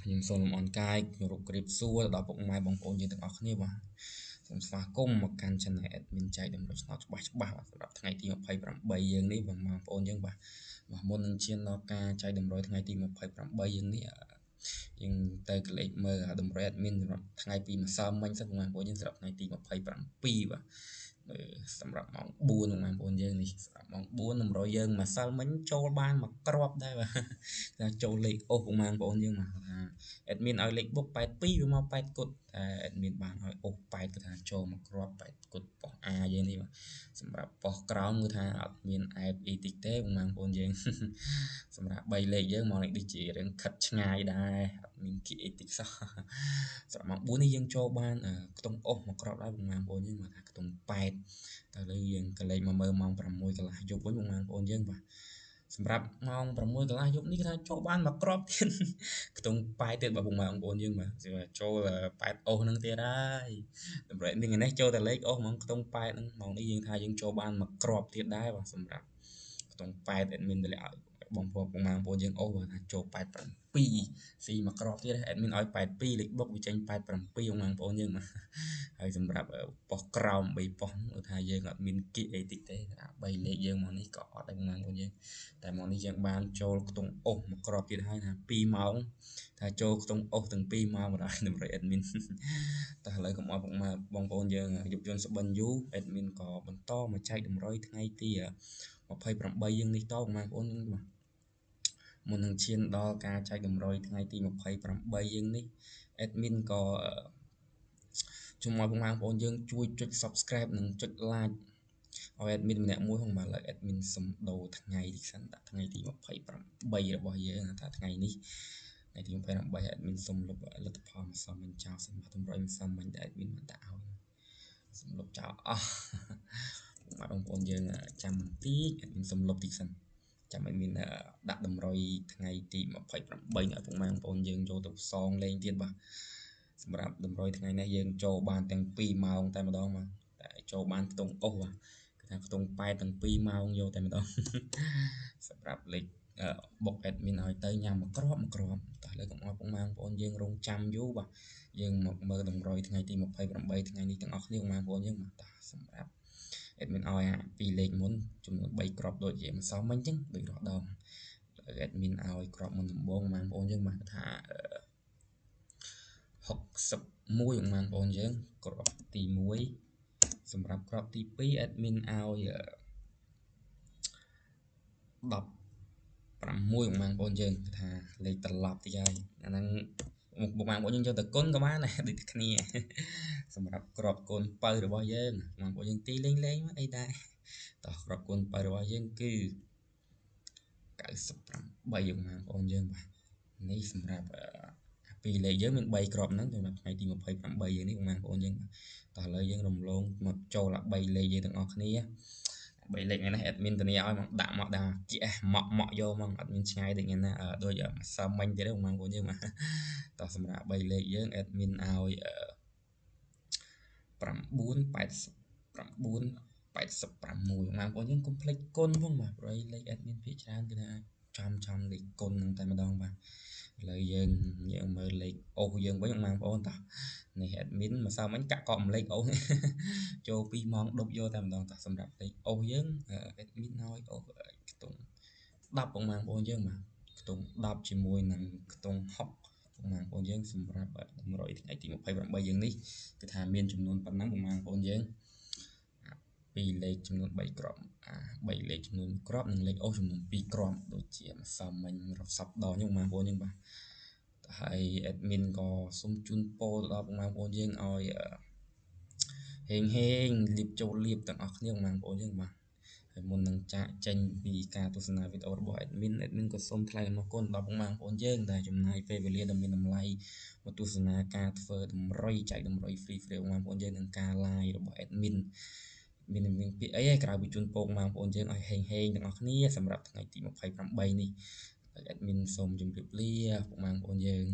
ខ្ញុំសូមលំអរកាយគោរពគ្រាបសួរដល់ពុកម៉ែបងប្អូនយើងទាំងអស់គ្នាបាទសូមស្វាគមន៍មកកាន់ Channel Admin ចែកតម្រូវឆ្នោតច្បាស់សម្រាប់ថ្ងៃទី28យើងនេះបងប្អូនយើងបាទមុននឹងឈានដល់ការចែកតម្រូវថ្ងៃទី28យើងនេះយើងទៅកលេចមើលតម្រូវ Admin សម្រាប់ថ្ងៃពីម្សិលមិញសិនបងប្អូនយើងសម្រាប់ថ្ងៃទី27បាទសម្រាប់ម៉ោង4បងប្អូនយើងនេះសម្រាប់ម៉ោង4តម្រូវយើងម្សិលមិញចូលបានមកគ្រាប់ដែរបាទថាចូលលេខអូសបងប្អូនយើងមកថា admin ឲ្យលេខបុក82វាមក8គុតតែ admin បានឲ្យអូស8គឺថាចូលមកគ្រាប់8គុតប៉ុស A យើងនេះបាទសម្រាប់ប៉ុសក្រោមគឺថាអត់មានអែបអីតិចទេបងប្អូនយើងសម្រាប់3លេខយើងមកនេះដូចជារឿងខិតឆ្ងាយដែរអត់មានគីអីតិចសោះសម្រាប់ម៉ោង4នេះយើងចូលបានខ្ទង់អូសមកគ្រាប់ដែរបងប្អូនយើងមកថាខ្ទង់8តែឥឡូវយើងក៏លេខមកមើលម៉ោង6កន្លះយប់វិញបងប្អូនយើងបាទសម្រាប់ម៉ោង6កន្លះយប់នេះគឺថាចូលបានមកគ្រាប់ទៀតខ្ទង់8ទៀតបងប្អូនយើងបាទចូល8អូសហ្នឹងទៀតហើយតម្រូវនេះថ្ងៃនេះចូលតែលេខអូសហ្មងខ្ទង់8ហ្នឹងម៉ោងនេះយើងថាយើងចូលបានមកគ្រាប់ទៀតដែរបាទសម្រាប់ខ្ទង់8 admin តម្លាក់បងប្អូនយើងអូសថាចូល87ស៊ីមកគ្រាប់ទៀត admin ឲ្យ82លេខបុកវាចេញ87បងប្អូនយើងបាទហើយសម្រាប់ប៉ុសក្រោម3ប៉ុសហ្នឹងថាយើងអត់មានគីអីតិចទេ3លេខយើងមកនេះក៏អត់ដែរបងប្អូនយើងតែមកនេះយើងបានចូលខ្ទង់អូសមកគ្រាប់ទៀតហើយថា2ម៉ោងថាចូលខ្ទង់អូសទាំង2ម៉ោងបណ្ដោយតម្រូវ admin តែឥឡូវកុំឲ្យបងប្អូនយើងយុវជនស្បិនយូ admin ក៏បន្តមកចែកតម្រុយថ្ងៃទី28យើងនេះតបងប្អូនបាទមុននឹងឈានដល់ការចែកតម្រុយថ្ងៃទី28យើងនេះ admin ក៏ជុំឲ្យបងប្អូនយើងជួយចុច subscribe និងចុច like ឲ្យ admin ម្នាក់មួយផងបាទឥឡូវ admin សុំដូរថ្ងៃទីសិនដាក់ថ្ងៃទី28របស់យើងថាថ្ងៃនេះថ្ងៃទី28 admin សុំលុបលទ្ធផលម្សិលមិញចោលសិនបាទតម្រុយម្សិលមិញដែល admin បានដាក់ឲ្យសុំលុបចោលអស់បងប្អូនយើងចាំបន្តិច admin សុំលុបតិចសិនចាំ admin ដាក់តម្រុយថ្ងៃទី28ឲ្យបងប្អូនយើងចូលទៅផ្សងលេងទៀតបាទសម្រាប់តម្រុយថ្ងៃនេះយើងចូលបានទាំង2ម៉ោងតែម្ដងបាទតែចូលបានខ្ទង់អូសបាទគឺថាខ្ទង់8ទាំង2ម៉ោងយកតែម្ដងសម្រាប់លេខបុក admin ឲ្យទៅញ៉ាំមកគ្រាប់តែឥឡូវកុំឲ្យបងប្អូនយើងរងចាំយូរបាទយើងមកមើលតម្រុយថ្ងៃទី28ថ្ងៃនេះទាំងអស់គ្នាបងប្អូនយើងបាទសម្រាប់ admin ឲ្យពីលេខមុនចំនួន3គ្រាប់ដូចជាម្សិលមិញអញ្ចឹងដូចរាល់ដង admin ឲ្យគ្រាប់មុនដំបូងបងប្អូនយើងបាទថា61បងប្អូនយើងគ្រាប់ទី1សម្រាប់គ្រាប់ទី2 admin ឲ្យ16បងប្អូនយើងថាលេខត្រឡប់តិចហើយអាហ្នឹងបងប្អូនយើងយកទៅគុណក៏បានដែរដូចគ្នាសម្រាប់ក្របកូនបើរបស់យើងបងប្អូនយើងទីលេងអីដែរតោះក្របកូនបើរបស់យើងគឺ98បងប្អូនយើងបាទនេះសម្រាប់ពីលេខយើងមាន3គ្រាប់ហ្នឹងសម្រាប់ថ្ងៃទី28យើងនេះបងប្អូនយើងតោះឥឡូវយើងរំលងមកចូល3លេខយើងទាំងអស់គ្នា3លេខនេះ admin ធានាឲ្យមកដាក់មកដល់ជះមកយកមកអត់មានឆ្ងាយដូចណាដូចម្សិលមិញទៀតទេបងប្អូនយើងបាទតោះសម្រាប់3លេខយើង admin ឲ្យ986បងប្អូនយើងកុំភ្លេចគុណផងបាទព្រោះលេខ admin ភាគច្រើនគឺថាចំលេខគុណហ្នឹងតែម្ដងបាទឥឡូវយើងមើលលេខអូសយើងវិញបងប្អូនតោះនេះ admin ម្សិលមិញកាក់កក់លេខអូសចូល2ម៉ោងដប់យកតែម្ដងតោះសម្រាប់លេខអូសយើង admin ឲ្យអូសខ្ទង់10បងប្អូនយើងបាទខ្ទង់10ជាមួយនឹងខ្ទង់6បងប្អូនយើងសម្រាប់តម្រុយថ្ងៃទី28យើងនេះគឺថាមានចំនួនប៉ុណ្ណឹងបងប្អូនយើងពីលេខចំនួន3គ្រាប់3លេខចំនួនគ្រាប់និងលេខអូសចំនួន2គ្រាប់ដូចជាម្សិលមិញរាប់សប្តាហ៍នេះបងប្អូនយើងបាទហើយ admin ក៏សូមជូនពរទៅដល់បងប្អូនយើងឲ្យហេងលៀបចូលលៀបទាំងអស់គ្នាបងប្អូនយើងបាទហើយមុននឹងចាកចេញពីការទស្សនាវីដេអូរបស់ admin ក៏សូមថ្លែងអំណរគុណដល់បងប្អូនយើងដែលចំណាយពេលវេលាដ៏មានតម្លៃមកទស្សនាការធ្វើតម្រុយចែកតម្រុយ free បងប្អូនយើងនឹងការ live របស់ admin មានពាក្យអីក្រៅពីជូនពរបងប្អូនយើងឲ្យហេងទាំងអស់គ្នាសម្រាប់ថ្ងៃទី28នេះ admin សូមជម្រាបលាបងប្អូនយើង